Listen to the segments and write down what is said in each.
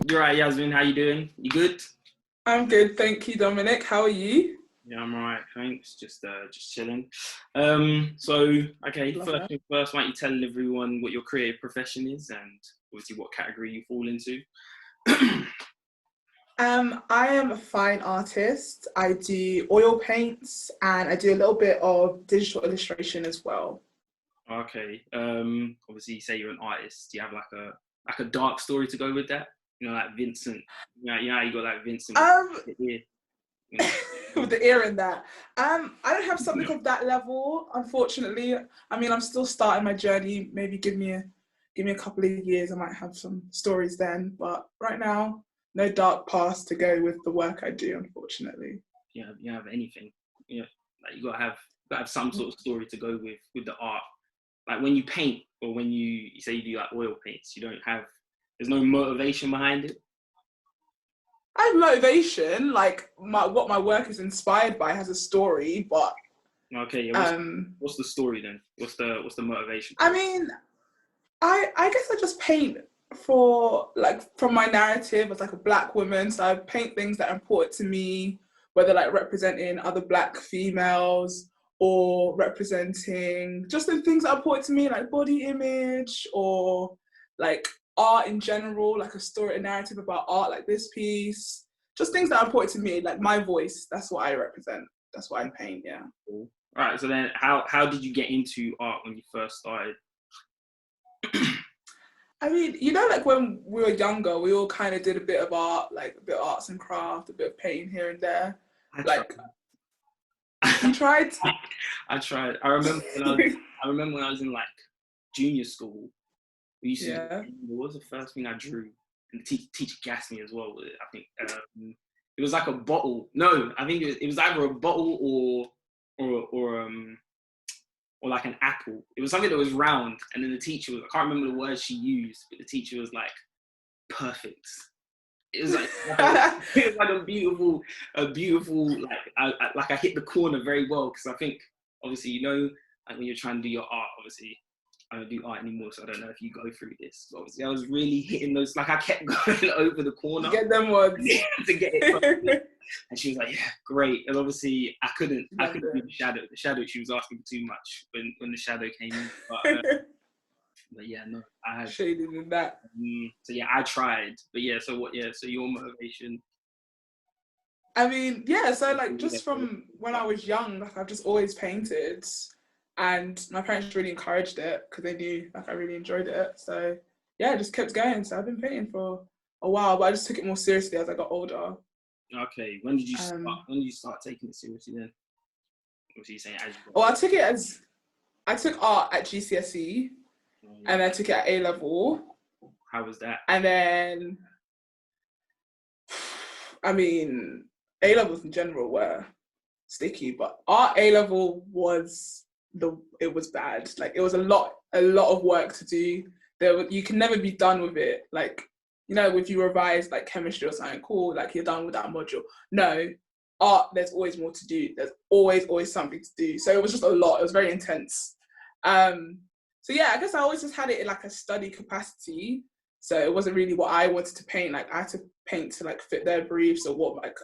You're right, Yasmin. How you doing? You good? I'm good, thank you, Dominic. How are you? Yeah, I'm alright, thanks. Just chilling. Okay. Love First that. thing first, why don't you tell everyone what your creative profession is and obviously what category you fall into? I am a fine artist. I do oil paints and I do a little bit of digital illustration as well. Okay. Obviously, you say you're an artist. Do you have like a dark story to go with that? You know, like Vincent. You know how you got like Vincent with Um, the ear. You know. with the ear in that. I don't have something of that level, unfortunately. I mean, I'm still starting my journey. Maybe give me a couple of years. I might have some stories then. But right now, no dark past to go with the work I do, unfortunately. You have anything. You know, like you gotta have some sort of story to go with the art. Like when you paint or when you say you do like oil paints, you don't have there's no motivation behind it. I have motivation, like what my work is inspired by has a story, but Okay, yeah. um, What's the story then? What's the motivation I for it? mean, I guess I just paint for like from my narrative as like a black woman. So I paint things that are important to me, whether like representing other black females or representing just the things that are important to me, like body image or like art in general, like a story, a narrative about art, like this piece. Just things that are important to me, like my voice. That's what I represent. That's what I paint. Yeah. Cool. All right. So then, how did you get into art when you first started? I mean, like when we were younger, we all kind of did a bit of art, like a bit of arts and craft, a bit of painting here and there. I tried. Like you tried. I tried. I remember when I was in like junior school. We used to. Yeah. What was the first thing I drew? And the teacher gassed me as well. I think it was like a bottle. No, I think it was either a bottle or or um or like an apple. It was something that was round, and then the teacher was, I can't remember the word she used, but the teacher was like, perfect. It was like, it was like a beautiful, like I hit the corner very well, because I think, obviously, like when you're trying to do your art, obviously, I don't do art anymore, so I don't know if you go through this, but obviously I was really hitting those, like I kept going over the You corner get them ones. to get it perfect. And she was like, yeah, great. And obviously I couldn't do Love the shadow. The shadow, she was asking for too much when the shadow came in. it. But yeah, no, I had. Shaded in that. So yeah, I tried. But yeah, so what? Yeah, so your motivation. I mean, yeah, so like Yeah, just from when I was young, like I've just always painted and my parents really encouraged it because they knew like I really enjoyed it. So yeah, I just kept going. So I've been painting for a while, but I just took it more seriously as I got older. okay, when did you start? Um, When did you start taking it seriously then? Obviously, you're saying as you got well, older. I took art at GCSE Yeah. and I took it at A level. How was that? And then, I mean, A levels in general were sticky, but art A level it was bad. Like it was a lot of work to do. You can never be done with it. Like, if you revise like chemistry or something, cool, like you're done with that module. No, art, there's always more to do. There's always something to do. So it was just a lot. It was very intense. Um, so yeah, I guess I always just had it in like a study capacity. So it wasn't really what I wanted to paint. Like I had to paint to like fit their briefs or what like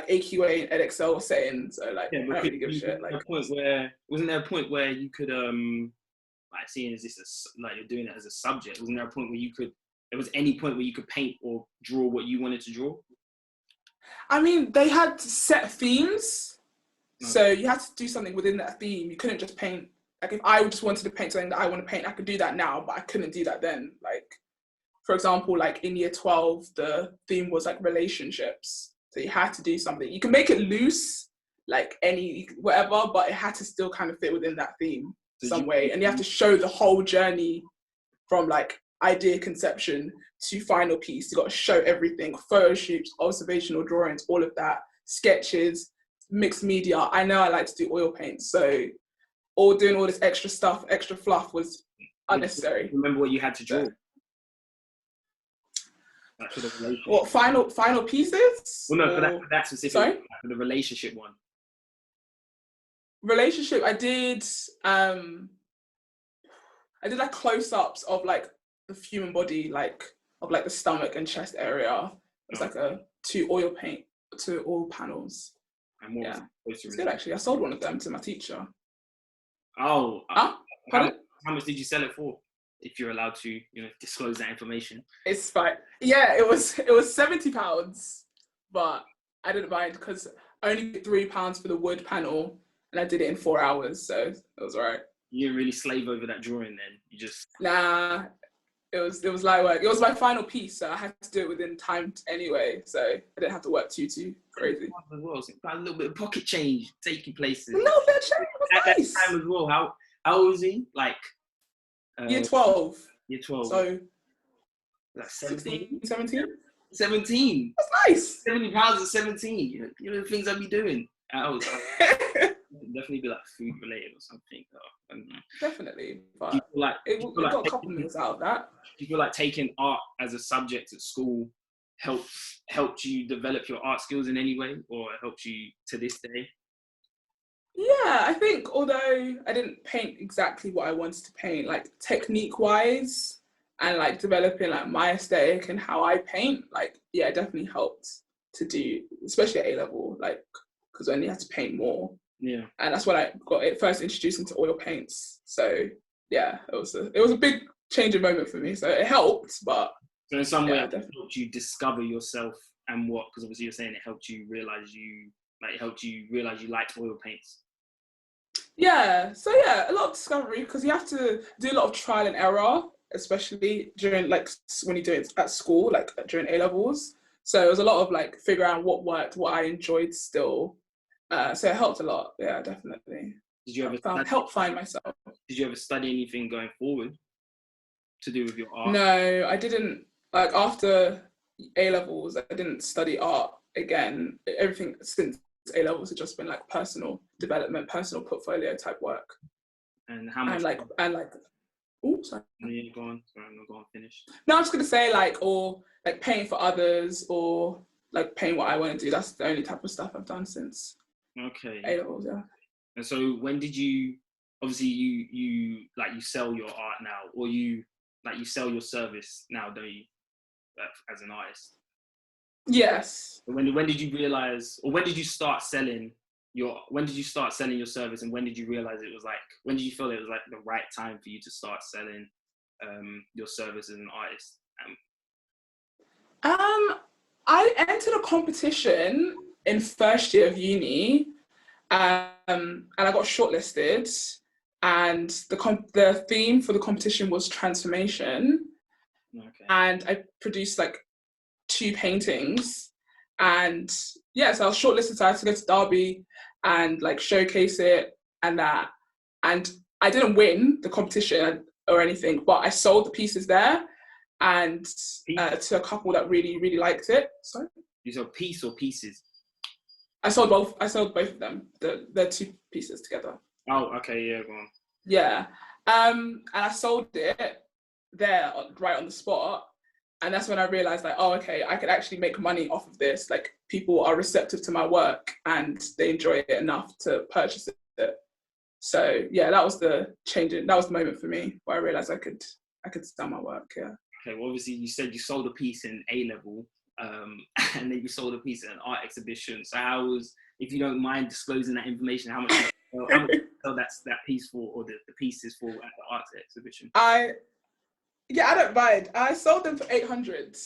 AQA and EdXL were saying. So like Yeah, I but don't really give a shit. wasn't there Like a point where you could like seeing as this is like you're doing it as a subject, wasn't there a point where you could there was any point where you could paint or draw what you wanted to draw? I mean, they had set themes, Okay. so you had to do something within that theme. You couldn't just paint. Like if I just wanted to paint something that I want to paint, I could do that now, but I couldn't do that then. Like for example, like in year 12, the theme was like relationships. So you had to do something. You can make it loose, like any whatever, but it had to still kind of fit within that theme Did you some way. And you have to show the whole journey from like idea conception to final piece. You got to show everything: photo shoots, observational drawings, all of that, sketches, mixed media. I know I like to do oil paints, so all doing all this extra stuff, extra fluff was but do you unnecessary. remember what you had to So, draw? Like for the relationship. what final pieces Well, no, or for that specific one, sorry? like for the relationship one. Relationship, I did like close-ups of like the human body, like of like the stomach and chest area. It's like two oil panels. And what was it's good actually. I sold one of them to my teacher. Oh, pardon? How much did you sell it for? If you're allowed to, disclose that information. It's fine. Yeah, it was £70, but I didn't mind because I only paid £3 for the wood panel, and I did it in 4 hours, so it was alright. You didn't really slave over that drawing then. You just it was light work. It was my final piece, so I had to do it within time anyway, so I didn't have to work too crazy. As well, so got a little bit of pocket change taking places. A little bit of change was at nice. That time as well. How old was he? Like year 12. Year 12. So like 17? 17? 17. That's nice. £70 at 17. You know the things I'd be doing. Definitely be like food related or something. I don't know. Definitely, but it got a couple minutes out of that. Do you feel like taking art as a subject at school helped you develop your art skills in any way, or it helps you to this day? Yeah, I think although I didn't paint exactly what I wanted to paint, like technique wise and like developing like my aesthetic and how I paint, like it definitely helped to do, especially at A-level, like because I only had to paint more. Yeah. And that's when I got it first introduced into oil paints. So yeah, it was a big changing moment for me. So it helped, but so in some way it helped you discover yourself and what, because obviously you're saying it helped you realize you liked oil paints. Yeah, so a lot of discovery, because you have to do a lot of trial and error, especially during like when you do it at school, like during A-levels. So it was a lot of like figuring out what worked, what I enjoyed still. So it helped a lot. Yeah, definitely. Did you ever help find myself? Did you ever study anything going forward to do with your art? No, I didn't. Like after A-levels, I didn't study art again. Everything since A-levels has just been like personal development, personal portfolio type work. And how much? Oh, sorry. Yeah, go on. Sorry, I'm not going to finish. No, I'm just gonna say or paying for others, or like paying what I want to do. That's the only type of stuff I've done since A-levels. Yeah. And so when did you? Obviously, you sell your art now, or you sell your service now, don't you? As an artist. Yes. When did you realize, or when did you start selling your service, and when did you realize when did you feel it was like the right time for you to start selling your service as an artist? I entered a competition in first year of uni, and I got shortlisted, and the theme for the competition was transformation. Okay. And I produced like 2 paintings, and so I was shortlisted, so I had to go to Derby and like showcase it and that, and I didn't win the competition or anything, but I sold the pieces there, and to a couple that really, really liked it. Sorry? You sold piece or pieces? I sold both of them, the 2 pieces together. Oh, okay, yeah, go on. Yeah, and I sold it there right on the spot. And that's when I realized, like, oh, okay, I could actually make money off of this. Like, people are receptive to my work and they enjoy it enough to purchase it. So yeah, that was the moment for me where I realized I could sell my work. Yeah. Okay. Well, obviously you said you sold a piece in A-level, and then you sold a piece at an art exhibition. So how was, if you don't mind disclosing that information, how much you sell that piece for, or the pieces for at the art exhibition? I don't mind. I sold them for 800.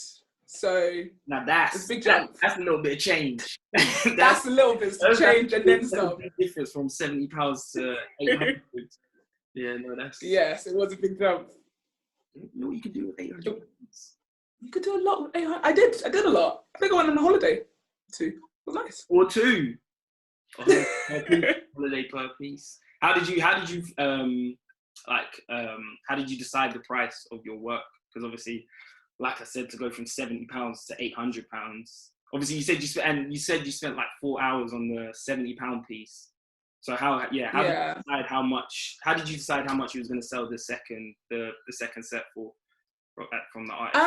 So now that's a big jump. That's a little bit of change. that's a little bit of change, and then some. Big difference from £70 to 800. Yeah, no, that's. Yes, it was a big jump. You know what you could do with 800? You could do a lot with 800. I did a lot. I think I went on a holiday too. It was nice. Or 2. Holiday per piece. How did you how did you decide the price of your work? Because obviously, like I said, to go from £70 to £800. Obviously, you said you spent like 4 hours on the £70 piece. So how did you decide how much? How did you decide how much you was going to sell the second set for from the artist?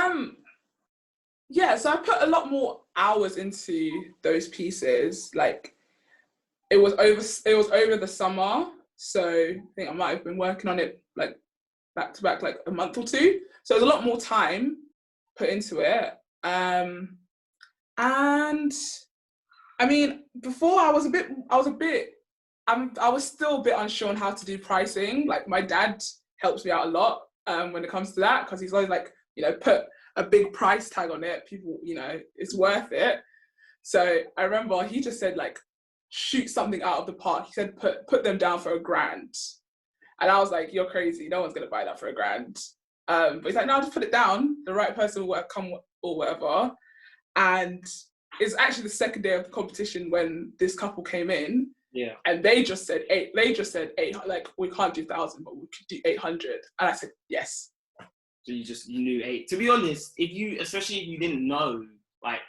So I put a lot more hours into those pieces. Like it was over the summer. So I think I might have been working on it like back to back, like a month or 2. So it was a lot more time. put into it. And I mean, before I was still a bit unsure on how to do pricing. Like my dad helps me out a lot when it comes to that, because he's always like, you know, put a big price tag on it. People, you know, it's worth it. So I remember he just said like, shoot something out of the park. He said, put them down for £1,000. And I was like, you're crazy. No one's going to buy that for £1,000. But he's like, no, just put it down. The right person will come or whatever. And it's actually the second day of the competition when this couple came in. Yeah. And they just said eight, like, we can't do 1,000, but we could do 800. And I said, yes. So you knew 8. To be honest, especially if you didn't know, like,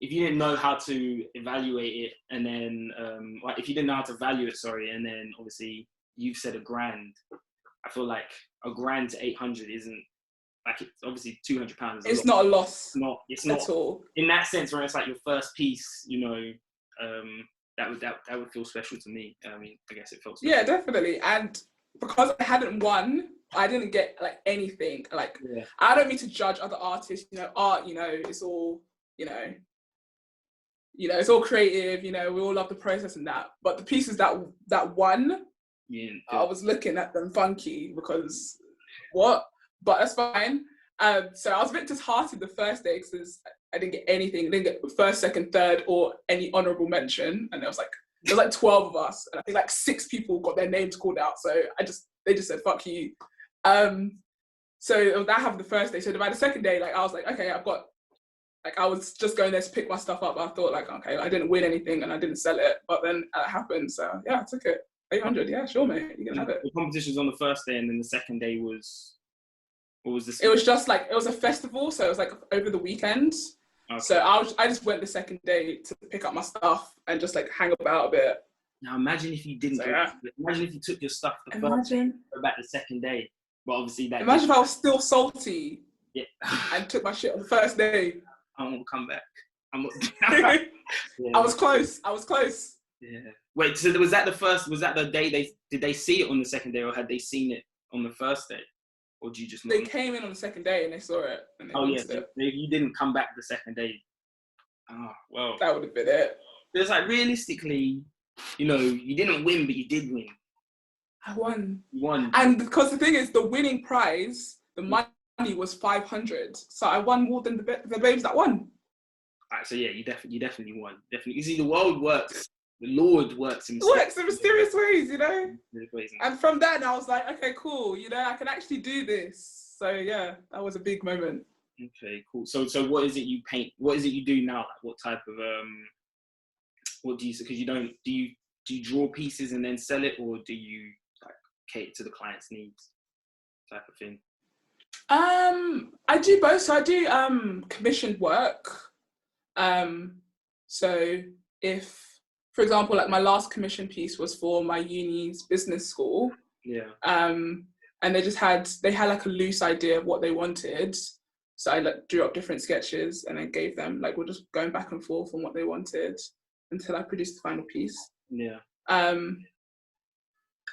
if you didn't know how to evaluate it, and then, like, if you didn't know how to value it, and then obviously you've said £1,000, I feel like £1,000 to 800 isn't, like, it's obviously £200. It's not a loss. It's not at all. In that sense, where it's like your first piece, you know, that would feel special to me. I mean, I guess it felt special. Yeah, definitely. And because I hadn't won, I didn't get like anything. Like, yeah. I don't mean to judge other artists. You know, art. You know, it's all. You know, it's all creative. You know, we all love the process and that. But the pieces that won, yeah, I was looking at them funky because what? But that's fine. So I was a bit disheartened the first day because I didn't get anything. I didn't get first, second, third, or any honourable mention. And there was like 12 of us, and I think like 6 people got their names called out. So they just said fuck you. So that happened the first day. So by the second day, like I was like, okay, I was just going there to pick my stuff up. I thought like, okay, I didn't win anything and I didn't sell it, but then it happened. So yeah, I took it. 800, yeah, sure, mate, you can have it. The competition was on the first day, and then the second day was. What was this? It was just like, it was a festival, so it was like over the weekend. Okay. So I just went the second day to pick up my stuff and just like hang about a bit. Now imagine if you didn't. Imagine if you took your stuff the first day, go back the second day. But obviously that. Imagine if I was still salty. Yeah. And took my shit on the first day. I won't come back. Yeah. I was close. Yeah. Wait. So was that the day did they see it on the second day, or had they seen it on the first day? Or do you just? They came in on the second day and they saw it. And they So you didn't come back the second day. Oh, well. That would have been it. It's like, realistically, you know, you didn't win, but you did win. I won. You won. And because the thing is, the winning prize, the money was 500. So I won more than the babes that won. Alright, so yeah, you definitely won. Definitely. You see, the world works. The Lord works in mysterious ways, you know? Ways. And from then I was like, okay, cool, you know, I can actually do this. So yeah, that was a big moment. Okay, cool. So what is it you paint? What is it you do now? Like, what type of what do you? Because you don't do you draw pieces and then sell it, or do you like cater to the client's needs, type of thing? I do both. So I do commissioned work. So if, for example, like my last commission piece was for my uni's business school. Yeah. And they had like a loose idea of what they wanted. So I like drew up different sketches and then gave them, like, we're just going back and forth on what they wanted until I produced the final piece. Yeah. And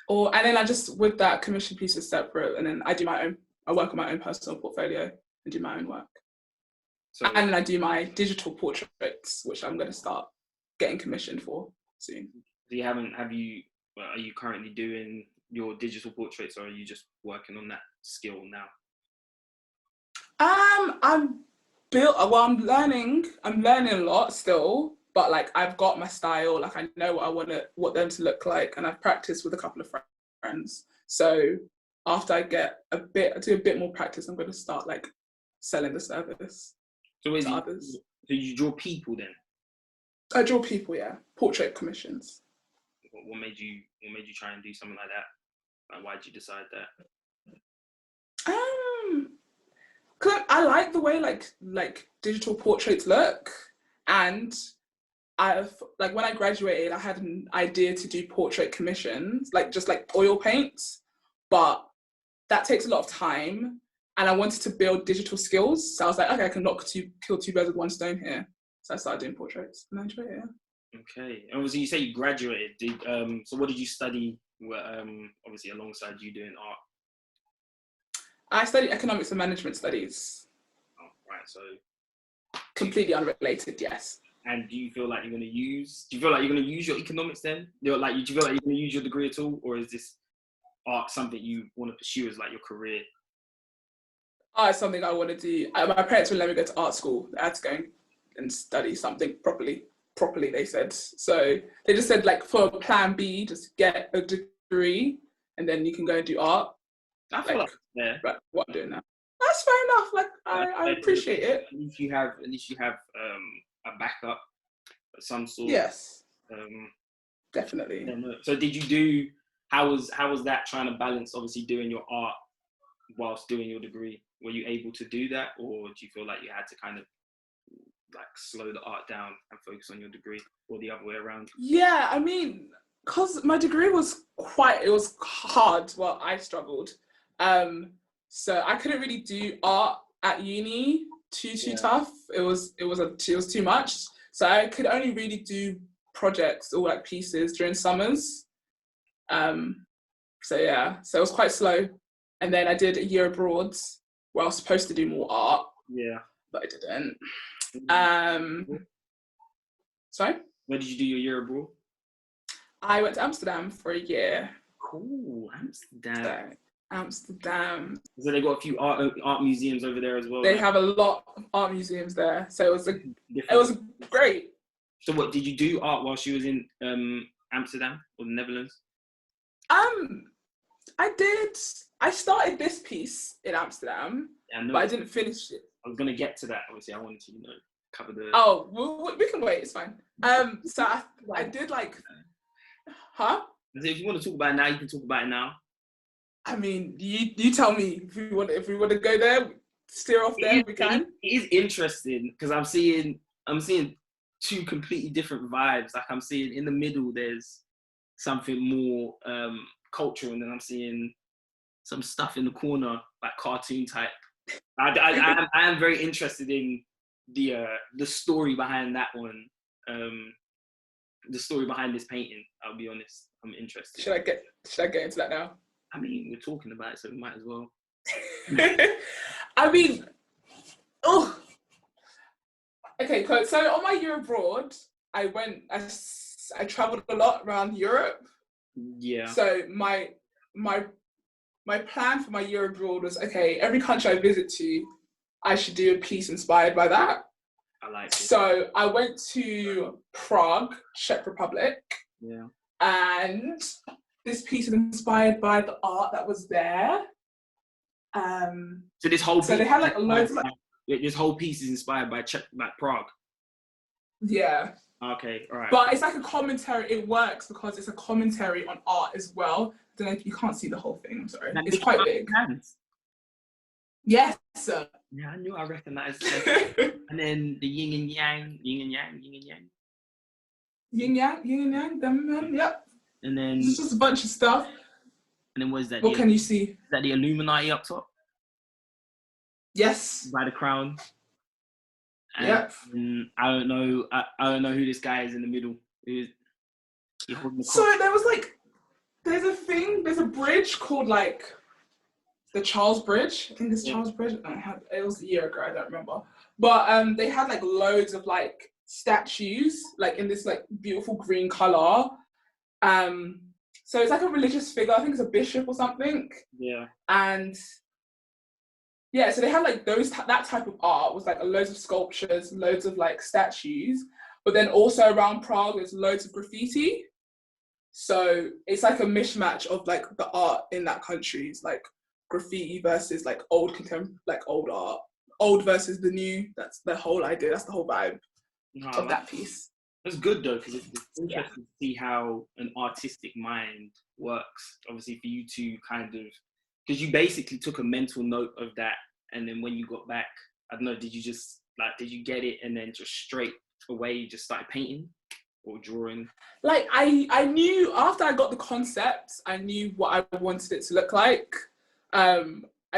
then I just, with that, commission piece is separate, and then I work on my own personal portfolio and do my own work. So, and then I do my digital portraits, which I'm going to start getting commissioned for soon. Are you currently doing your digital portraits, or are you just working on that skill now? I'm learning a lot still, but like I've got my style, like I know what want them to look like, and I've practiced with a couple of friends. So after I do a bit more practice, I'm going to start like selling the service to others. So you draw people then? I draw people, yeah. Portrait commissions. What made you try and do something like that? Like, why did you decide that? Cause I like the way like digital portraits look, and when I graduated, I had an idea to do portrait commissions, like just like oil paints, but that takes a lot of time, and I wanted to build digital skills. So I was like, okay, I can kill 2 birds with 1 stone here. So I started doing portraits, and I enjoy it. Yeah. Okay, and obviously you say you graduated. So what did you study? Obviously alongside you doing art. I studied economics and management studies. Oh, So completely unrelated, yes. And do you feel like you're going to use your economics then? Do you feel like you're going to use your degree at all, or is this art something you want to pursue as like your career? Art is something I want to do. My parents wouldn't let me go to art school. I had to go and study something properly, they said. So they just said, like, for plan B, just get a degree and then you can go and do art. I feel like right, what I'm doing now. That's fair enough. Like, I appreciate it. At least you have a backup of some sort. Yes. Definitely. So how was that, trying to balance obviously doing your art whilst doing your degree? Were you able to do that, or do you feel like you had to kind of like slow the art down and focus on your degree, or the other way around? Yeah, I mean, because my degree was hard. Well, I struggled. So I couldn't really do art at uni. Too tough. It was too much. So I could only really do projects or like pieces during summers. So it was quite slow. And then I did a year abroad where I was supposed to do more art. Yeah. But I didn't. Sorry? Where did you do your year abroad? I went to Amsterdam for a year. Cool, Amsterdam. So, Amsterdam. So they got a few art museums over there as well. They have a lot of art museums there. So it was great. So what, did you do art while she was in Amsterdam or the Netherlands? I did. I started this piece in Amsterdam, but I didn't finish it. I was going to get to that. Obviously, I wanted to, cover the... Oh, we can wait. It's fine. So I did like... Huh? If you want to talk about it now, you can talk about it now. I mean, you tell me if we want to go there, steer off there. We can. It is interesting because I'm seeing two completely different vibes. Like I'm seeing in the middle, there's something more cultural, and then I'm seeing some stuff in the corner, like cartoon type. I am very interested in the story behind that one. The story behind this painting. I'll be honest, I'm interested. Should I get into that now? I mean, we're talking about it, so we might as well. I mean, okay, so on my year abroad, I traveled a lot around Europe. Yeah. So my plan for my year abroad was, okay, every country I visit to, I should do a piece inspired by that. I like it. So I went to Prague, Czech Republic. Yeah. And this piece is inspired by the art that was there. So this whole piece, they had like loads of this whole piece is inspired by Prague. Yeah. Okay, all right. But it's like a commentary. It works because it's a commentary on art as well. I don't know if you can't see the whole thing. I'm sorry. It's quite big. Hands. Yes, sir. Yeah, I knew I recognised it. And then the yin and yang. Yin yang, them, yep. And then it's just a bunch of stuff. And then what is that? What can you see? Is that the Illuminati up top? Yes. By the crown. And yep. I don't know who this guy is in the middle. So there was like, there's a bridge called like the Charles Bridge. I think it's Charles Bridge. It was a year ago, I don't remember. But they had like loads of like statues, like in this like beautiful green color. So it's like a religious figure. I think it's a bishop or something. Yeah. And yeah, so they had like that type of art was like loads of sculptures, loads of like statues, but then also around Prague there's loads of graffiti. So it's like a mishmash of like the art in that country. It's like graffiti versus like old art, old versus the new. That's the whole idea. That's the whole vibe of that piece. That's good though, because it's interesting to see how an artistic mind works. Obviously, for you to kind of, because you basically took a mental note of that, and then when you got back, I don't know, did you get it and then just straight away you just started painting or drawing? Like I knew after I got the concept, I knew what I wanted it to look like. I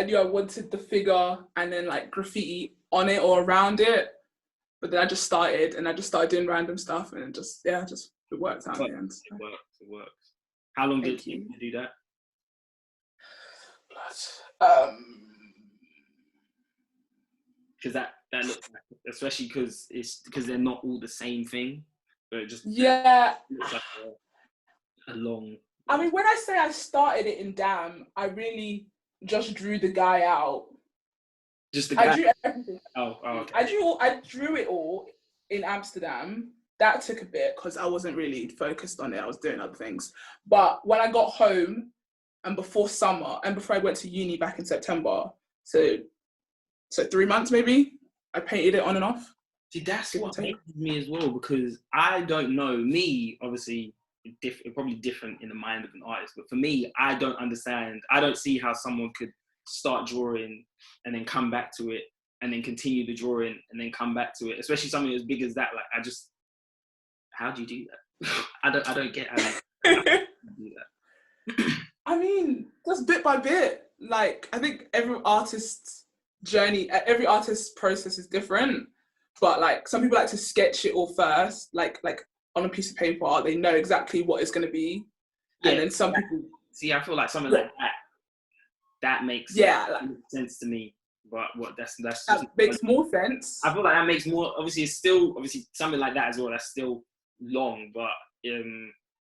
knew I wanted the figure and then like graffiti on it or around it. But then I just started doing random stuff and it worked out in the end. It works. How long did you do that? Because that look like, especially because they're not all the same thing, but it just looks like a long. I mean, when I say I started it in Dam, I really just drew the guy out. Just the guy? I drew everything. Oh, okay. I drew it all in Amsterdam. That took a bit because I wasn't really focused on it. I was doing other things. But when I got home and before summer and before I went to uni back in September, so 3 months maybe, I painted it on and off. See, that's what makes me as well, because I don't know. Me, obviously, probably different in the mind of an artist, but for me, I don't understand. I don't see how someone could start drawing and then come back to it and then continue the drawing and then come back to it, especially something as big as that. Like, how do you do that? I don't get how you do that. I mean, just bit by bit. Like, I think every artist's journey, every artist's process is different, but like some people like to sketch it all first, like on a piece of paper. They know exactly what it's going to be, and then some people see. I feel like something like that makes sense to me. But that makes more sense. I feel like that makes more. Obviously, it's still something like that as well. That's still long, but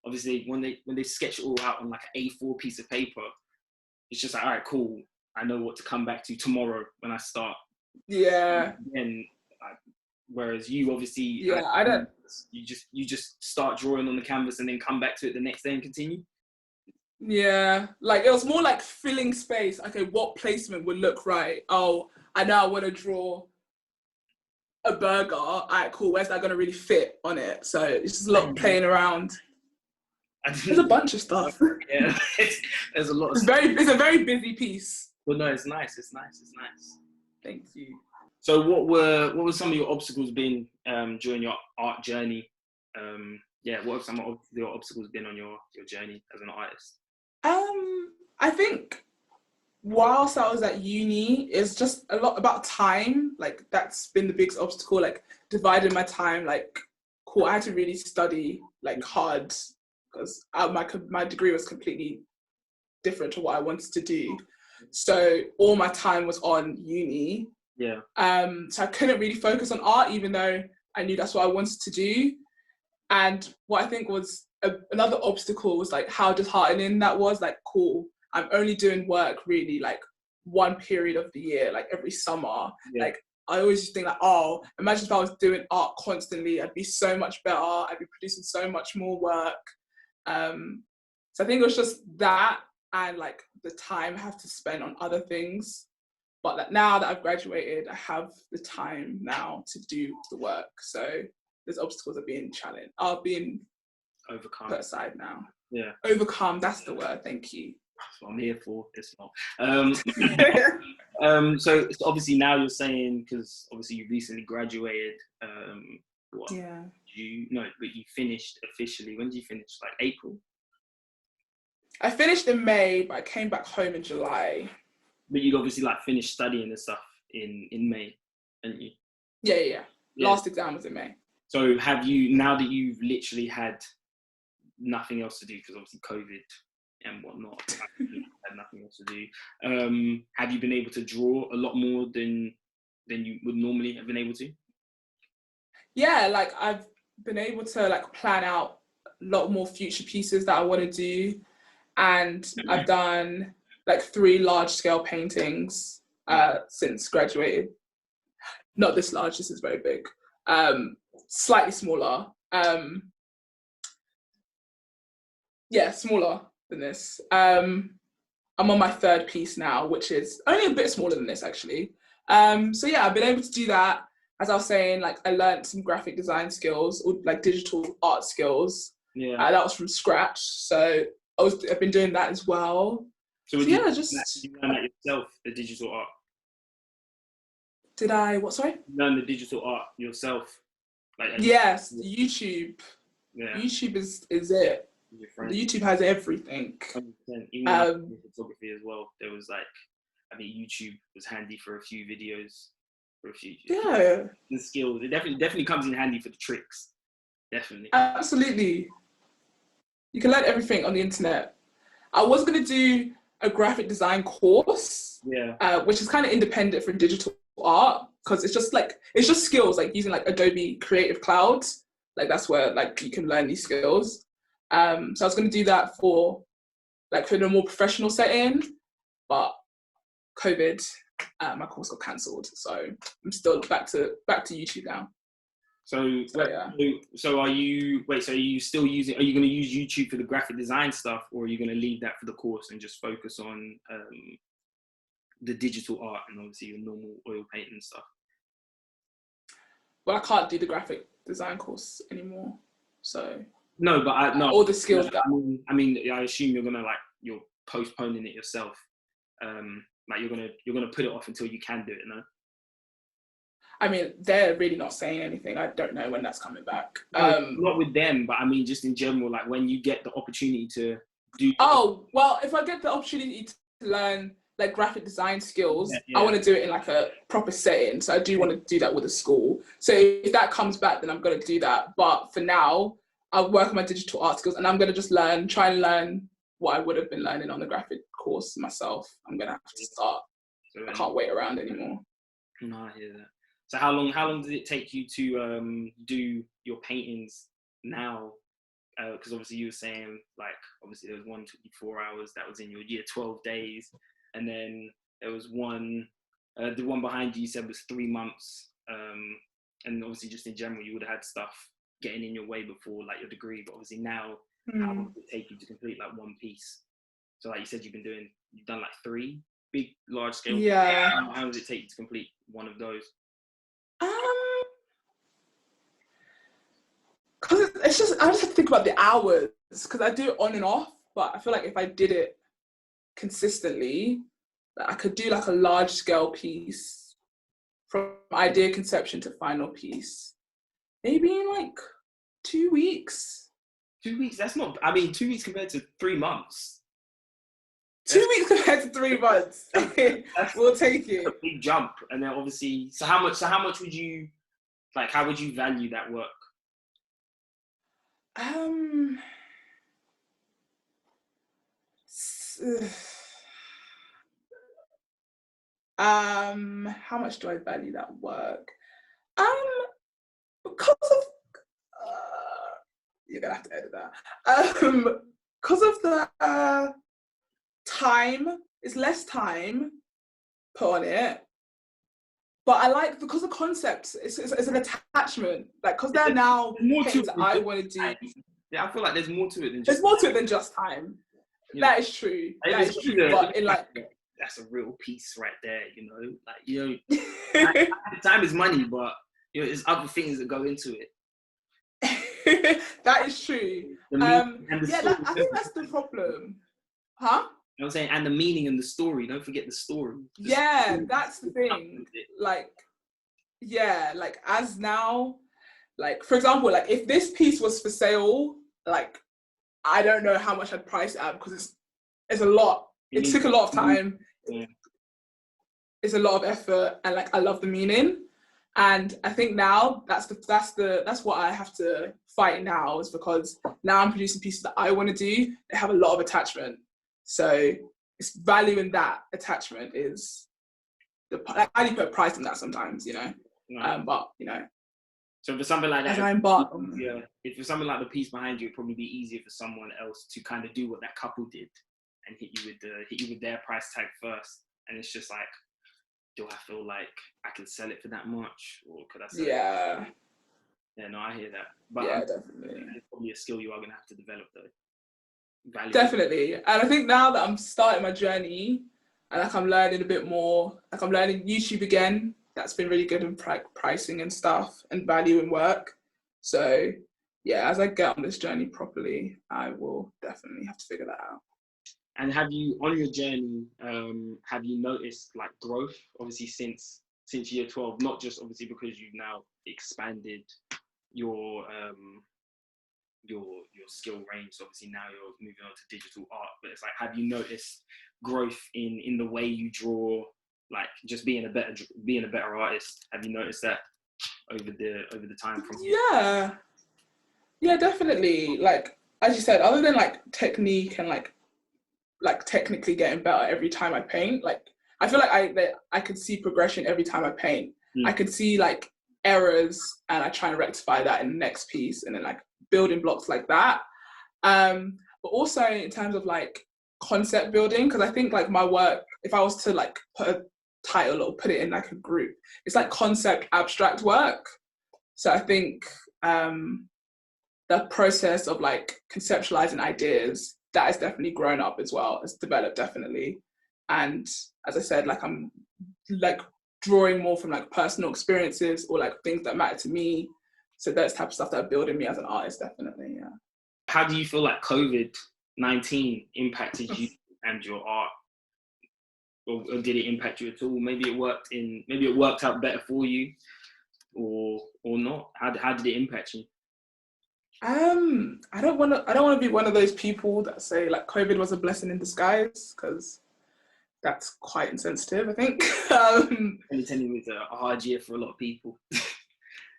obviously when they sketch it all out on like an A4 piece of paper, it's just like, all right, cool. I know what to come back to tomorrow when I start. Yeah. And whereas you obviously, I don't. You just start drawing on the canvas and then come back to it the next day and continue. Yeah, like it was more like filling space. Okay, what placement would look right? Oh, I know I want to draw a burger. All right, cool. Where's that going to really fit on it? So it's just a lot of playing around. There's a bunch of stuff. Yeah, there's a lot of It's a very busy piece. Well, no, it's nice. It's nice. Thank you. So what were some of your obstacles been during your art journey? What have some of your obstacles been on your journey as an artist? I think whilst I was at uni, it's just a lot about time. Like that's been the biggest obstacle, like dividing my time. Like, cool, I had to really study like hard because my degree was completely different to what I wanted to do. So all my time was on uni. Yeah. So I couldn't really focus on art, even though I knew that's what I wanted to do. And what I think was another obstacle was like how disheartening that was. Like, cool, I'm only doing work really like one period of the year, like every summer. Yeah. Like I always just think like, oh, imagine if I was doing art constantly, I'd be so much better. I'd be producing so much more work. So I think it was just that and like the time I have to spend on other things. But like, now that I've graduated, I have the time now to do the work. So those obstacles are being overcome. Put aside now. Yeah. Overcome, that's the word, thank you. That's what I'm here for, it's not. So obviously now you're saying, because obviously you recently graduated, but you finished officially. When did you finish? Like April? I finished in May, but I came back home in July. But you'd obviously like finished studying and stuff in May, didn't you? Yeah. Last exam was in May. So have you, now that you've literally had nothing else to do, because obviously COVID and whatnot, had nothing else to do, have you been able to draw a lot more than you would normally have been able to? Yeah, like I've been able to like plan out a lot more future pieces that I want to do. And I've done like 3 large-scale paintings since graduated. Not this large, this is very big. Slightly smaller. Smaller than this. I'm on my 3rd piece now, which is only a bit smaller than this, actually. So yeah, I've been able to do that. As I was saying, like I learned some graphic design skills, or like digital art skills. Yeah. That was from scratch. So I've been doing that as well. So did you learn that yourself, the digital art? Did I, what, sorry? Learn the digital art yourself? Yes, YouTube. Yeah. YouTube is it. YouTube has everything. 100%. Even photography as well. There was like, I think YouTube was handy for a few videos. The skills. It definitely comes in handy for the tricks. Definitely. Absolutely. You can learn everything on the internet. I was going to do a graphic design course, which is kind of independent from digital art, because it's just skills, like using like Adobe Creative Cloud. Like that's where like you can learn these skills. So I was going to do that for in a more professional setting, but COVID, my course got cancelled. So I'm still back to YouTube now. So are you still using, are you going to use YouTube for the graphic design stuff, or are you going to leave that for the course and just focus on the digital art and obviously your normal oil painting stuff? Well, I can't do the graphic design course anymore. So no, but all the skills that I assume you're postponing it yourself. Like you're gonna put it off until you can do it, no? I mean, they're really not saying anything. I don't know when that's coming back. Not with them, but I mean, just in general, like when you get the opportunity to do. Oh, well, if I get the opportunity to learn like graphic design skills, I want to do it in like a proper setting. So I do want to do that with a school. So if that comes back, then I'm going to do that. But for now, I'll work on my digital art skills, and I'm going to just try and learn what I would have been learning on the graphic course myself. I'm going to have to start. I can't wait around anymore. No, I hear that. So how long did it take you to do your paintings now? Because obviously you were saying, like, obviously there was one took you 4 hours, that was in your year 12 days. And then there was one, the one behind you said was 3 months. And obviously just in general, you would have had stuff getting in your way before, like your degree. But obviously now, how long did it take you to complete like one piece? So like you said, you've done like 3 big, large scale. Yeah. How does it take you to complete one of those? Because I just have to think about the hours, because I do it on and off, but I feel like if I did it consistently, I could do like a large scale piece from idea conception to final piece, maybe in like 2 weeks. 2 weeks? That's not, I mean, 2 weeks compared to 3 months. 2 weeks compared to 3 months. We'll take it. A big jump. And then obviously, so how much would you, like, how would you value that work? How much do I value that work? Because of you're gonna have to edit that. Because of the time, it's less time put on it. But I like, because the concept, it's an attachment. Like, because they're now things that I want to do. Yeah, I feel like there's more to it than just there's more to it than just time. Yeah. That is true. That is true. But in like, that's a real piece right there, you know. Like, you know, time is money, but you know, there's other things that go into it. That is true. I think that's the problem. Huh? You know what I'm saying? And the meaning and the story. Don't forget the story. That's the thing. Like, like as now, like, for example, like if this piece was for sale, like, I don't know how much I'd price it at, because it's a lot. It took a lot of time. Yeah. It's a lot of effort, and like I love the meaning. And I think now that's what I have to fight now, is because now I'm producing pieces that I want to do. They have a lot of attachment. So it's valuing that attachment is like, I need to put a price on that sometimes, you know. Right. But you know. So for something like that, if for something like the piece behind you, it'd probably be easier for someone else to kind of do what that couple did and hit you with their price tag first. And it's just like, do I feel like I can sell it for that much, or could I sell it? Yeah, no, I hear that. But yeah, definitely. It's probably a skill you are going to have to develop, though. Definitely. And I think now that I'm starting my journey, and like I'm learning a bit more, like I'm learning YouTube again, that's been really good in pricing and stuff and valuing work. So yeah, as I get on this journey properly, I will definitely have to figure that out. And have you, on your journey, have you noticed like growth, obviously since year 12, not just obviously because you've now expanded your skill range, so obviously now you're moving on to digital art, but it's like, have you noticed growth in the way you draw, like just being a better artist? Have you noticed that over the time from here? Yeah, definitely. Like, as you said, other than like technique and like technically getting better every time I paint, like I feel like I can see progression every time I paint. I could see like errors and I try and rectify that in the next piece, and then like building blocks like that. But also in terms of like concept building, because I think like my work, if I was to like put a title or put it in like a group, it's like concept abstract work. So I think the process of like conceptualizing ideas, that has definitely grown up as well. It's developed definitely. And as I said, like I'm like drawing more from like personal experiences or like things that matter to me. So that's the type of stuff that are building me as an artist, definitely, yeah. How do you feel like COVID-19 impacted you and your art? Or did it impact you at all? Maybe it worked out better for you, or not. How did it impact you? I don't want to be one of those people that say like COVID was a blessing in disguise, because that's quite insensitive, I think. 2020 was a hard year for a lot of people.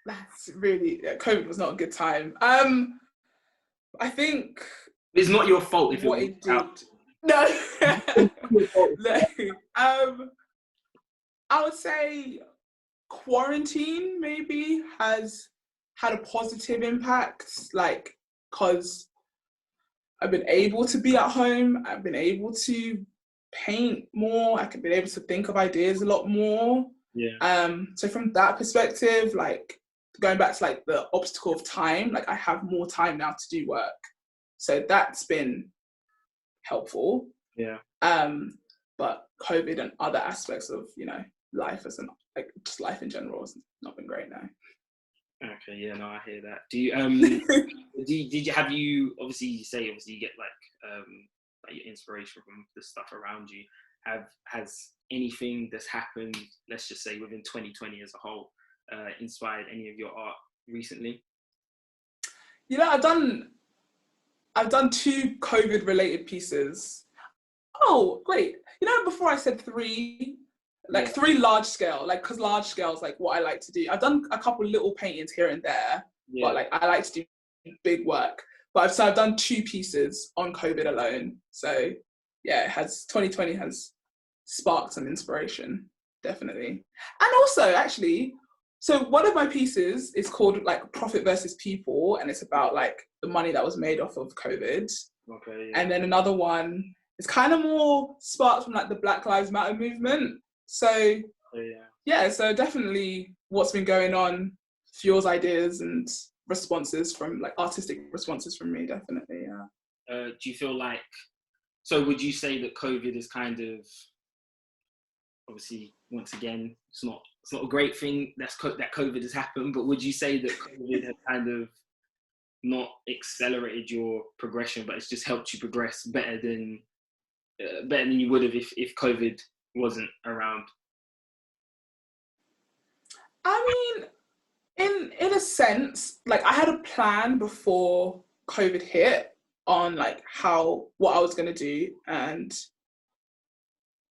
That's really, COVID was not a good time. I think it's not your fault if what it did. out. No. No. I would say quarantine maybe has had a positive impact, like, because I've been able to be at home, I've been able to paint more, I've been able to think of ideas a lot more. Yeah. So from that perspective, like going back to like the obstacle of time, like I have more time now to do work. So that's been helpful. Yeah. But COVID and other aspects of, life as like just life in general has not been great now. Okay, yeah, no, I hear that. Do you have you obviously you get like your inspiration from the stuff around you. Has anything that's happened, let's just say within 2020 as a whole, inspired any of your art recently? I've done 2 COVID related pieces. Oh, wait, before I said 3, like 3 large scale, like, because large scale is like what I like to do. I've done a couple little paintings here and there, but like I like to do big work. But I've done 2 pieces on COVID alone. So yeah, 2020 has sparked some inspiration, definitely. And also, actually, so one of my pieces is called like Profit versus People, and it's about like the money that was made off of COVID. Okay. Yeah. And then another one is kind of more sparked from like the Black Lives Matter movement. So so definitely what's been going on fuels ideas and responses from like artistic responses from me, definitely. Yeah. Do you feel like, so would you say that COVID is kind of, obviously once again, it's not a great thing that COVID has happened, but would you say that COVID has kind of not accelerated your progression, but it's just helped you progress better than you would have if COVID wasn't around? I mean, in a sense, like I had a plan before COVID hit on like what I was gonna do and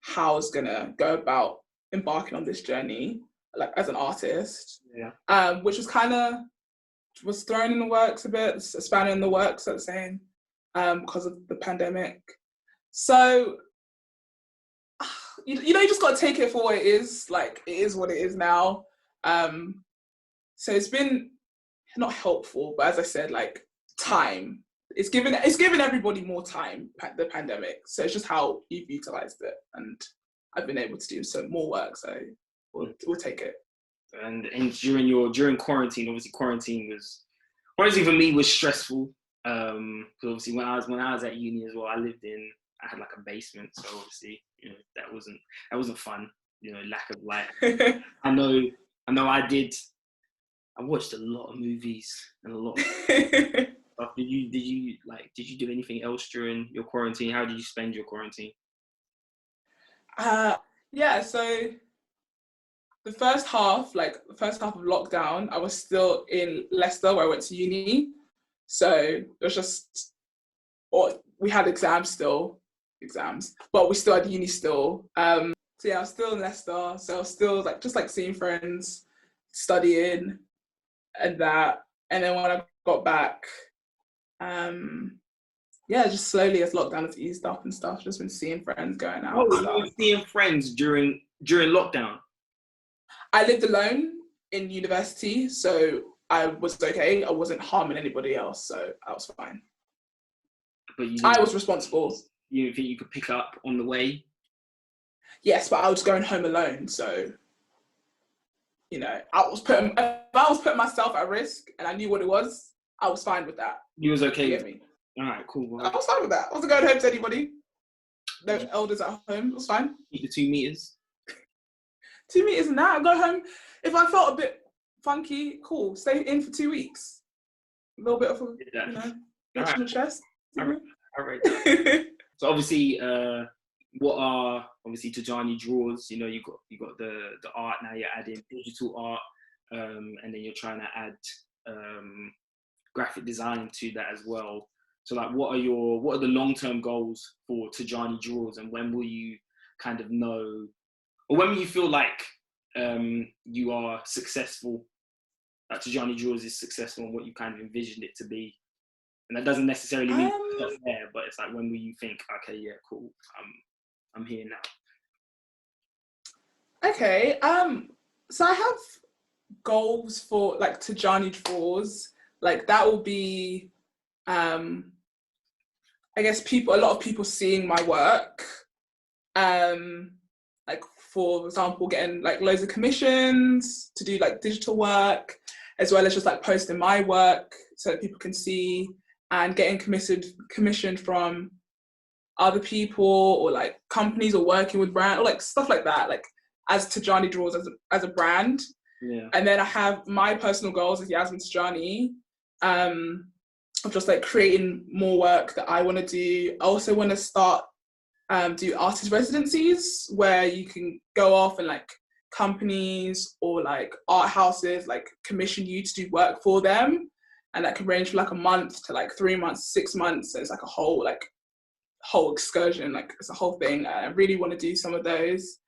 how I was gonna go about embarking on this journey, like as an artist. Yeah. Which was thrown in the works a bit, a spanner in the works, so saying, because of the pandemic. So you just got to take it for what it is. Like, it is what it is now. So it's been not helpful, but as I said, like time. It's given everybody more time, the pandemic. So it's just how you've utilized it, and I've been able to do some more work. So we'll take it. And during quarantine, obviously quarantine for me was stressful. Because obviously when I was at uni as well, I had like a basement, so obviously that wasn't fun. Lack of light. I know I watched a lot of movies and a lot of stuff. Did you do anything else during your quarantine? How did you spend your quarantine? So the first half of lockdown, I was still in Leicester where I went to uni. So it was just, we had exams, but we still had uni still. So yeah, I was still in Leicester. So I was still just seeing friends, studying and that. And then when I got back, just slowly as lockdown has eased up and stuff, just been seeing friends, going out. Oh, you were seeing friends during lockdown? I lived alone in university, so I was okay. I wasn't harming anybody else, so I was fine. But I was responsible. You think you could pick up on the way? Yes, but I was going home alone, so if I was putting myself at risk and I knew what it was, I was fine with that. You was okay. You get me? All right, cool. I was fine with that. I wasn't going home to anybody. No elders at home. It was fine. Keep the 2 meters. 2 meters and that. I go home. If I felt a bit funky, cool. Stay in for 2 weeks. A little bit of itch on the chest. All right. So obviously, what are obviously Tijani draws? You got the art. Now you're adding digital art, and then you're trying to add graphic design to that as well. So like, what are the long-term goals for Tijani draws, and when will you kind of know, or when will you feel like you are successful? That Tijani draws is successful, and what you kind of envisioned it to be. And that doesn't necessarily mean it's there, but it's like, when will you think, okay, yeah, cool, I'm here now. Okay. So I have goals for like Tijani draws. Like that will be, I guess a lot of people seeing my work. Like for example, getting like loads of commissions to do like digital work, as well as just like posting my work so that people can see, and getting commissioned from other people or like companies or working with brands or like stuff like that, like as Tijani draws as a brand. Yeah. And then I have my personal goals as Yasmin Tijani, of just like creating more work that I want to do. I also want to start do artist residencies where you can go off and like companies or like art houses like commission you to do work for them, and that can range from like a month to like 3 months, 6 months. So it's like a whole excursion, like it's a whole thing. I really want to do some of those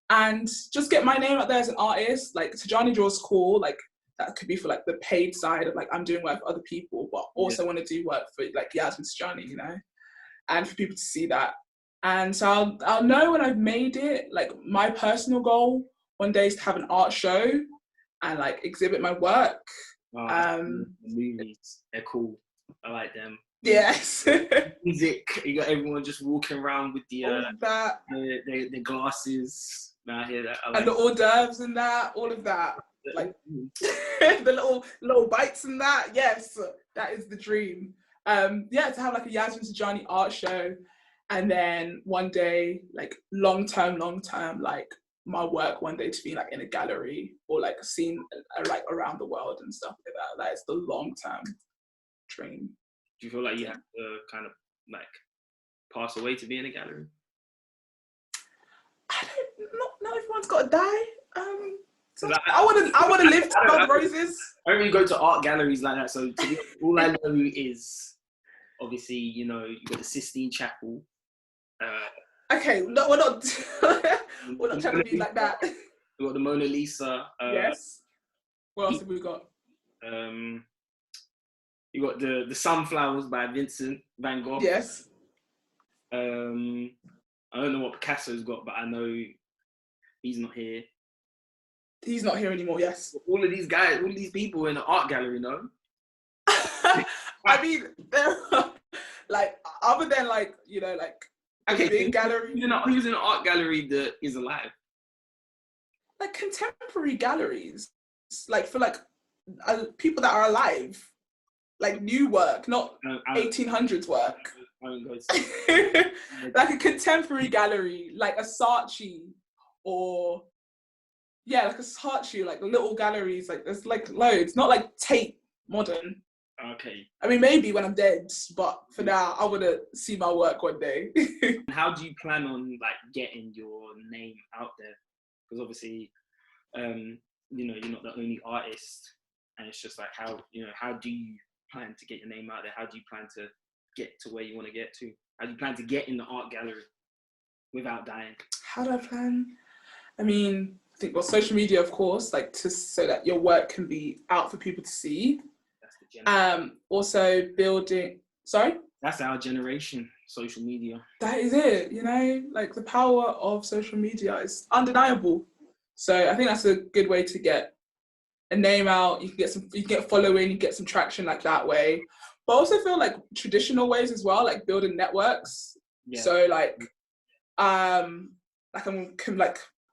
and just get my name out there as an artist. Like Tijani draws cool, like that could be for like the paid side of like I'm doing work for other people, but also want to do work for like Yasmin Tijani, and for people to see that. And so I'll know when I've made it. Like my personal goal one day is to have an art show and like exhibit my work. Movies, they're cool. I like them. Yes. Music, you got everyone just walking around with the glasses. I hear that. And the hors d'oeuvres and that, all of that. Like the little bites and that. Yes, that is the dream. To have like a Yasmin Tijani art show, and then one day, like long term, like my work one day to be like in a gallery or like seen like around the world and stuff like that. That is the long term dream. Do you feel like you have to kind of like pass away to be in a gallery? Not everyone's got to die. I want to live to smell the roses. I don't really go to art galleries like that. So all I know is obviously, you got the Sistine Chapel. Okay, no, we're not trying to be like that. We got the Mona Lisa. Yes. What else have we got? You got the Sunflowers by Vincent Van Gogh. Yes. I don't know what Picasso's got, but I know he's not here. He's not here anymore. Yes. All of these guys, all of these people in the art gallery, no. I mean, they're like other than like like. Okay, big gallery. Who's in an art gallery that is alive? Like contemporary galleries, like for like people that are alive, like new work, not 1800s work. Like a contemporary gallery, like a Saatchi, or like a Saatchi, like little galleries. Like there's like loads, not like Tate modern. Okay. I mean, maybe when I'm dead, but for now, I want to see my work one day. How do you plan on like getting your name out there? Because obviously, you're not the only artist, and it's just like how do you plan to get your name out there? How do you plan to get to where you want to get to? How do you plan to get in the art gallery without dying? How do I plan? I mean, I think social media, of course, like so that your work can be out for people to see. Also building. Sorry. That's our generation. Social media. That is it. Like the power of social media is undeniable. So I think that's a good way to get a name out. You can get following, you get some traction like that way. But I also feel like traditional ways as well, like building networks. Yeah. So like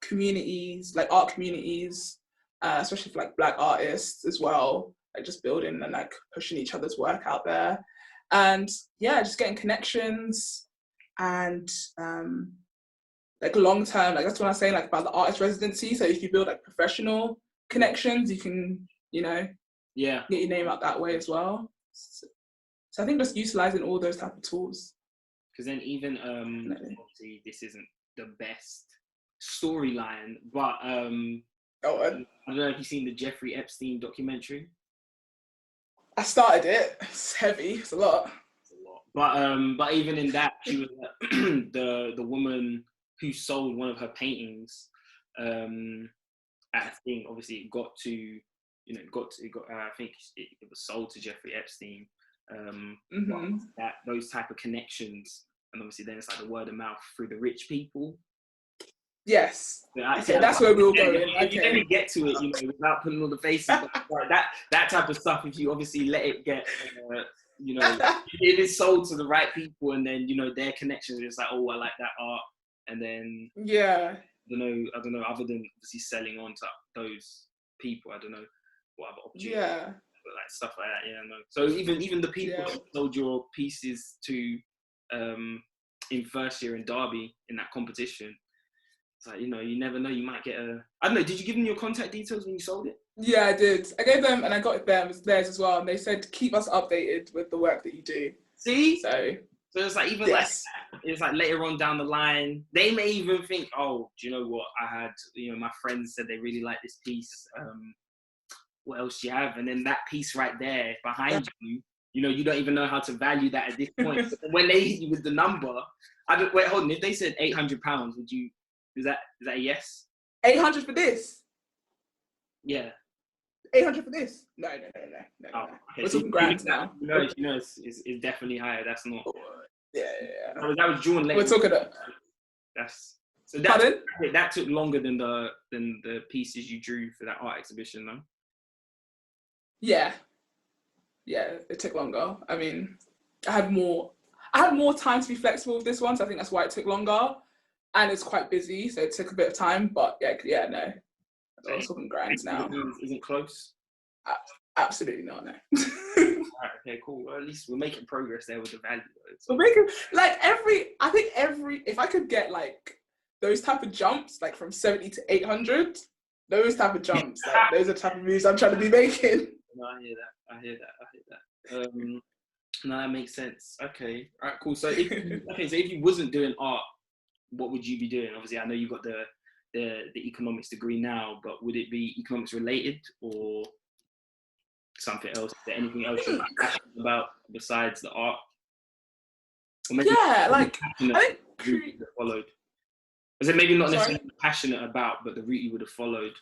communities, like art communities, especially for like Black artists as well, like just building and like pushing each other's work out there. And yeah, just getting connections and like long term, like that's what I was saying, like about the artist residency. So if you build like professional connections, you can, you know, get your name out that way as well. So I think just utilizing all those type of tools. Because then even obviously this isn't the best storyline, but I don't know if you've seen the Jeffrey Epstein documentary. I started it. It's heavy. It's a lot. But even in that, she was the woman who sold one of her paintings. I think obviously it got I think it was sold to Jeffrey Epstein. That those type of connections, and obviously then it's like the word of mouth through the rich people. Yes, that's where we'll go. If you let me get to it, you know, without putting all the faces, like that type of stuff. If you obviously let it get, you know, it is sold to the right people, and then you know their connections are just like, oh, I like that art, and then I don't know. Other than obviously selling on to those people, I don't know what other opportunities. Yeah. But like stuff like that, yeah, no. So even the people that sold your pieces to in first year in Derby in that competition, it's like, you know, you never know, you might get a, I don't know, did you give them your contact details when you sold it? Yeah, I did. I gave them and I got them theirs as well, and they said keep us updated with the work that you do. See? So it's like even like it's like later on down the line, they may even think, oh, do you know what? I had, you know, my friends said they really like this piece. What else do you have? And then that piece right there behind you, you know, you don't even know how to value that at this point. When they hit you with the number, wait, hold on. If they said £800, would you? Is that a yes? 800 for this? Yeah. 800 for this? No. Oh, okay. We're talking grand now. You know, it's definitely higher. That's not. Yeah. That was drawn later. We're talking about. That took longer than the pieces you drew for that art exhibition, though. Yeah, it took longer. I mean, I had more time to be flexible with this one, so I think that's why it took longer. And it's quite busy, so it took a bit of time. But yeah, no. I was talking grands now. Isn't close? Absolutely not, no. Alright, okay, cool. Well, at least we're making progress there with the value. We're making, like, if I could get, like, those type of jumps, like, from 70 to 800, those type of jumps, like, those are the type of moves I'm trying to be making. No, I hear that. No, that makes sense. Okay, all right, cool. So if you wasn't doing art, what would you be doing? Obviously, I know you got the economics degree now, but would it be economics related or something else? Is there anything else you're passionate about besides the art? Or maybe I think you would have followed. Is it maybe not necessarily passionate about, but the route you would have followed?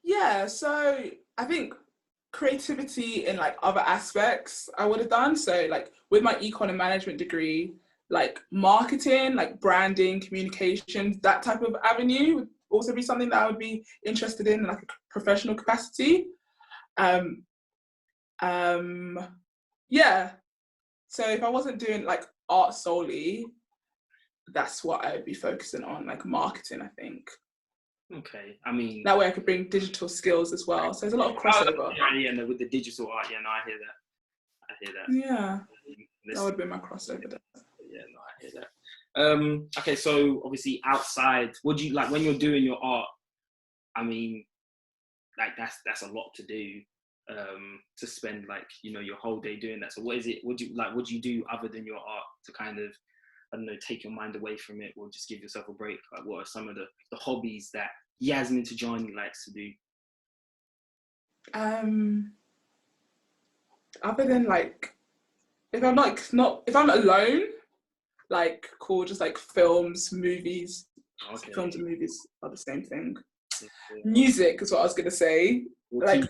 Yeah, so I think creativity in like other aspects I would have done. So like with my econ and management degree, like marketing, like branding, communications, that type of avenue would also be something that I would be interested in like a professional capacity. Yeah. So if I wasn't doing like art solely, that's what I would be focusing on, like marketing, I think. Okay, I mean that way I could bring digital skills as well. So there's a lot of crossover. No, with the digital art, no, I hear that. Yeah, that would be my crossover. Yeah, no, I hear that. Okay, so obviously outside, what do you like when you're doing your art? I mean, like that's a lot to do. To spend like your whole day doing that. So what is it? What do you do other than your art to kind of, I don't know, take your mind away from it or just give yourself a break? Like what are some of the hobbies that Yasmin Tijani likes to do? Other than like, if I'm alone, like cool, just like films, movies. Okay. Films and movies are the same thing. Okay. Music is what I was gonna say.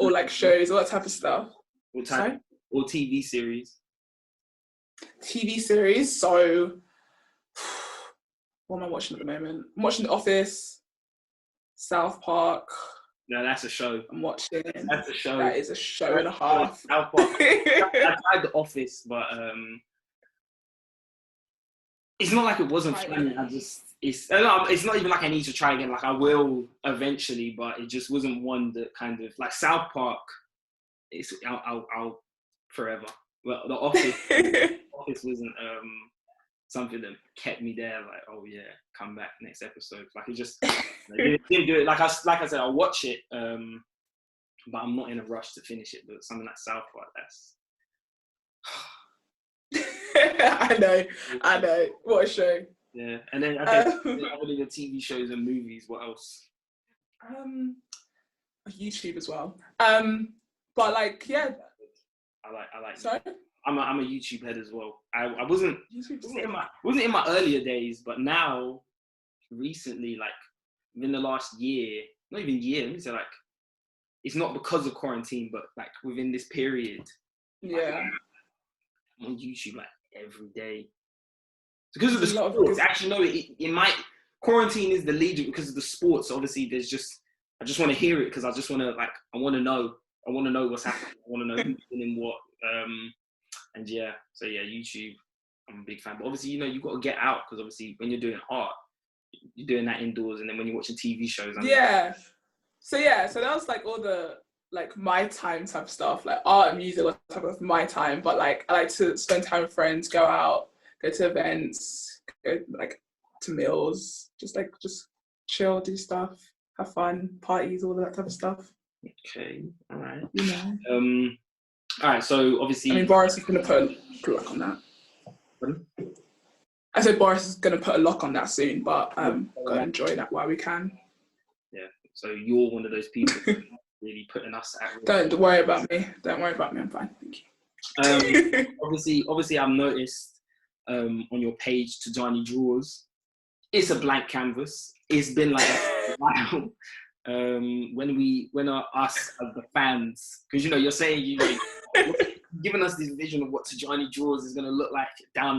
Or like shows, all that type of stuff. What type? Or TV series? TV series. So, what am I watching at the moment? I'm watching The Office. South Park. No, that's a show. I'm watching. That's a show. That is a show and a half. South Park. I tried The Office, but it's not like it wasn't funny. It's not even like I need to try again. Like I will eventually, but it just wasn't one that kind of like South Park. I'll forever. Well, The Office wasn't something that kept me there. Like, oh yeah, come back next episode. Like it just didn't do it. Like I said, I'll watch it, but I'm not in a rush to finish it. But something like South Park, that's. I know. What a show. Yeah, and then other than TV shows and movies, what else? YouTube as well. But like, yeah. I like. Sorry. I'm a YouTube head as well. I wasn't in my earlier days, but now, recently, like within the last year, not even year, let me say like, it's not because of quarantine, but like within this period. Yeah. I'm on YouTube like every day. Because of the sports. Actually, no, it might. Quarantine is the lead because of the sports. Obviously, I just want to hear it because I just want to I want to know what's happening. I want to know who's doing what. And yeah, so yeah, YouTube, I'm a big fan. But obviously, you've got to get out because obviously when you're doing art, you're doing that indoors, and then when you're watching TV shows. Yeah. So that was like all the like my time type stuff, like art and music was type of my time. But like I like to spend time with friends, go out, go to events, go like to meals, just chill, do stuff, have fun, parties, all that type of stuff. Okay, all right. All right, so obviously... I mean, Boris is going to put a lock on that. Pardon? I said Boris is going to put a lock on that soon, but got to enjoy that while we can. Yeah, so you're one of those people really putting us at risk. Don't worry about me. I'm fine. Thank you. Obviously, I've noticed on your page, Tijani Draws, it's a blank canvas. It's been like a while. When us as the fans, because you're saying you're giving us this vision of what Tijani Draws is going to look like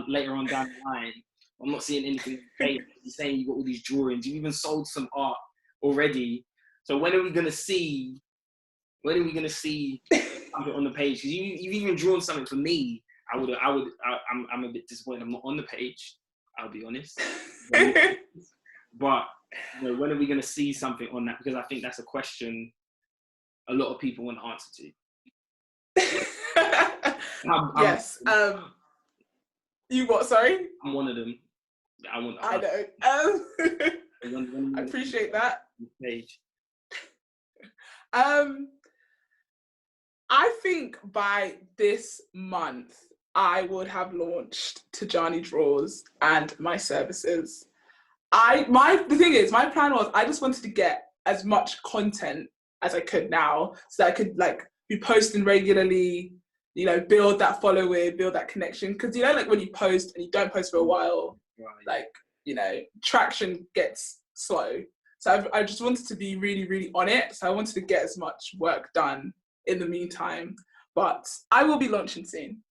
later on down the line. I'm not seeing anything. You're saying you got all these drawings. You even sold some art already. So when are we going to see something on the page? Because you've even drawn something for me. I'm a bit disappointed I'm not on the page. I'll be honest. But when are we going to see something on that? Because I think that's a question a lot of people want to answer to. Yes. You what? Sorry. I'm one of them. I know. I appreciate that. Page. I think by this month I would have launched Tijani Draws and my services. The thing is, my plan was I just wanted to get as much content as I could now, so that I could be posting regularly, build that following, build that connection. Because like when you post and you don't post for a while, right. Traction gets slow. So I just wanted to be really, really on it. So I wanted to get as much work done in the meantime. But I will be launching soon.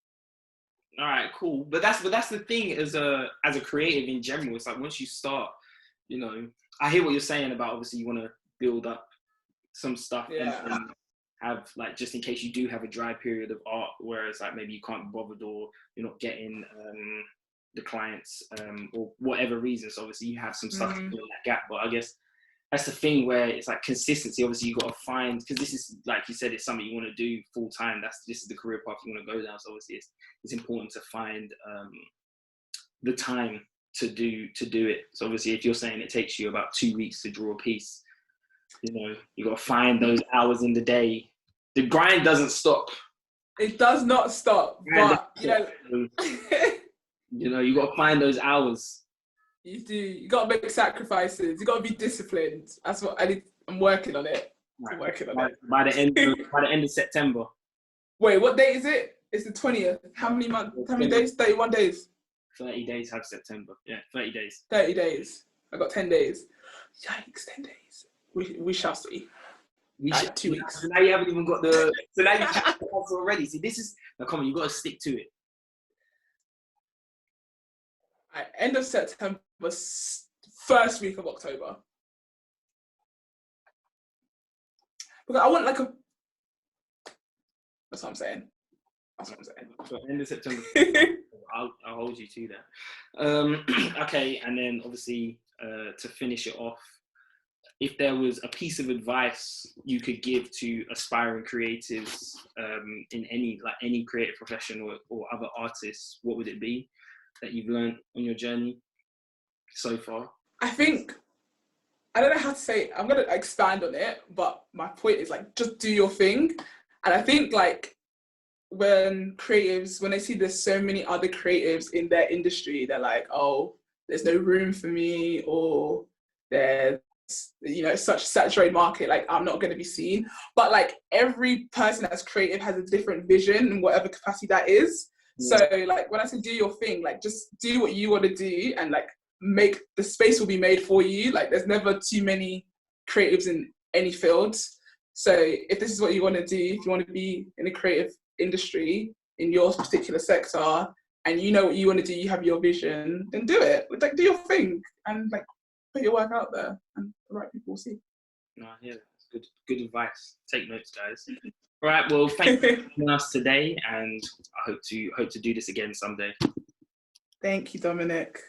All right, cool. But that's the thing as a creative in general. It's like once you start, I hear what you're saying about obviously you want to build up some stuff and have just in case you do have a dry period of art, whereas maybe you can't be bothered or you're not getting the clients or whatever reason. So obviously you have some stuff to fill that gap. But I guess that's the thing where it's consistency. Obviously you got to find, because this is like you said, it's something you want to do full time. This is the career path you want to go down. So obviously it's important to find the time to do it. So obviously if you're saying it takes you about 2 weeks to draw a piece, you got to find those hours in the day. The grind doesn't stop. It does not stop. But you got to find those hours. You do. You got to make sacrifices. You got to be disciplined. That's what I need. I'm working on it. Right. I'm working on it. By the end of September. Wait, what date is it? It's the 20th. How many months? How many days? 31 days. 30 days have September. Yeah, 30 days. 30 days. I got 10 days. Yikes, 10 days. We shall see. 2 weeks. So now you haven't even got the. So now you have the answer already. See, this is. Now, come on, you got to stick to it. End of September, first week of October. Because I want like a. That's what I'm saying. That's what I'm saying. So end of September. I'll hold you to that. Okay, and then obviously to finish it off, if there was a piece of advice you could give to aspiring creatives in any creative profession or other artists, what would it be that you've learned on your journey so far? I think, I don't know how to say it. I'm going to expand on it, but my point is like, just do your thing. And I think like when they see there's so many other creatives in their industry, they're like, oh, there's no room for me, or there's, such a saturated market, like I'm not going to be seen. But like every person that's creative has a different vision in whatever capacity that is. So like when I say do your thing, like just do what you want to do, and like make the space will be made for you. Like there's never too many creatives in any field. So if this is what you want to do, if you want to be in a creative industry in your particular sector, and you know what you want to do, you have your vision, then do it. Like do your thing and like put your work out there, and the right people will see. No, yeah, that's good advice. Take notes, guys. All right, well, thank you for joining us today, and I hope to do this again someday. Thank you, Dominic.